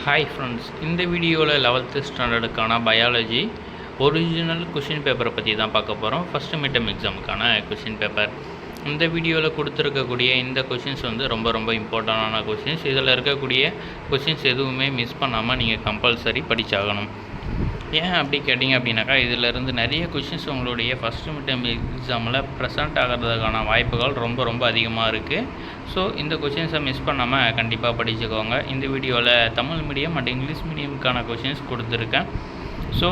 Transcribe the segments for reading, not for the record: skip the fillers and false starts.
Hi friends, இந்த வீடியோவில் 11th ஸ்டாண்டர்டுக்கான biology original question பேப்பரை பற்றி தான் பார்க்க போகிறோம். ஃபஸ்ட்டு மிட்டம் எக்ஸாமுக்கான கொஷின் பேப்பர். இந்த வீடியோவில் கொடுத்துருக்கக்கூடிய இந்த கொஷின்ஸ் ரொம்ப இம்பார்ட்டண்டான கொஷின்ஸ். இதில் இருக்கக்கூடிய கொஷின்ஸ் எதுவுமே மிஸ் பண்ணாமல் நீங்கள் கம்பல்சரி படித்தாகணும். ஏன் அப்படி கேட்டிங்க அப்படின்னாக்கா, இதிலேருந்து நிறைய கொஷின்ஸ் உங்களுடைய ஃபஸ்ட்டு மிட்டம் எக்ஸாமில் ப்ரெசென்ட் ஆகிறதுக்கான வாய்ப்புகள் ரொம்ப அதிகமாக இருக்குது. ஸோ இந்த கொஷின்ஸை மிஸ் பண்ணாமல் கண்டிப்பாக படிச்சுக்கோங்க. இந்த வீடியோவில் தமிழ் மீடியம் அண்ட் இங்கிலீஷ் மீடியமுக்கான கொஷின்ஸ் கொடுத்துருக்கேன். So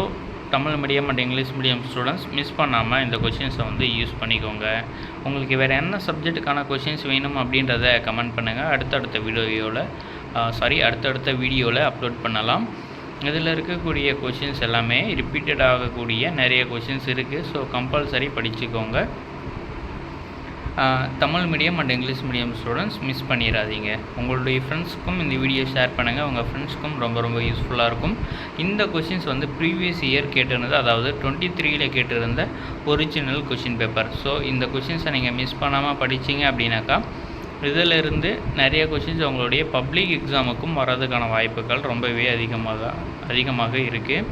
Tamil medium and English medium students miss பண்ணாமல் இந்த கொஷின்ஸை யூஸ் பண்ணிக்கோங்க. உங்களுக்கு வேறு என்ன சப்ஜெக்ட்டுக்கான கொஷின்ஸ் வேணும் அப்படின்றத கமெண்ட் பண்ணுங்கள். அடுத்தடுத்த வீடியோவில் அப்லோட் பண்ணலாம். இதில் இருக்கக்கூடிய கொஷின்ஸ் எல்லாமே ரிப்பீட்டட் ஆகக்கூடிய நிறைய கொஷின்ஸ் இருக்குது. ஸோ கம்பல்சரி படிச்சுக்கோங்க. Tamil medium and English medium students miss பண்ணிடாதீங்க. உங்களுடைய ஃப்ரெண்ட்ஸுக்கும் இந்த வீடியோ ஷேர் பண்ணுங்கள். உங்கள் ஃப்ரெண்ட்ஸ்க்கும் ரொம்ப யூஸ்ஃபுல்லாக இருக்கும். இந்த கொஷின்ஸ் ப்ரீவியஸ் இயர் கேட்டிருந்தது, அதாவது 23 கேட்டிருந்த ஒரிஜினல் கொஷின் பேப்பர். ஸோ இந்த கொஷின்ஸை நீங்கள் மிஸ் பண்ணாமல் படிச்சிங்க அப்படின்னாக்கா, இதிலிருந்து நிறைய கொஷின்ஸ் உங்களுடைய பப்ளிக் எக்ஸாமுக்கும் வர்றதுக்கான வாய்ப்புகள் ரொம்பவே அதிகமாக இருக்குது.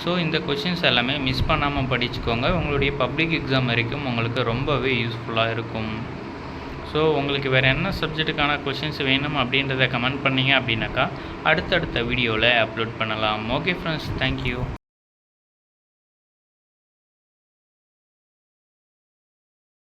ஸோ இந்த கொஷின்ஸ் எல்லாமே மிஸ் பண்ணாமல் படிச்சுக்கோங்க. உங்களுடைய பப்ளிக் எக்ஸாம் வரைக்கும் உங்களுக்கு ரொம்பவே யூஸ்ஃபுல்லாக இருக்கும். ஸோ உங்களுக்கு வேறு என்ன சப்ஜெக்ட்டுக்கான கொஷின்ஸ் வேணும் அப்படின்றத கமெண்ட் பண்ணிங்க அப்படின்னாக்கா அடுத்தடுத்த வீடியோவில் அப்லோட் பண்ணலாம். Okay friends, thank you.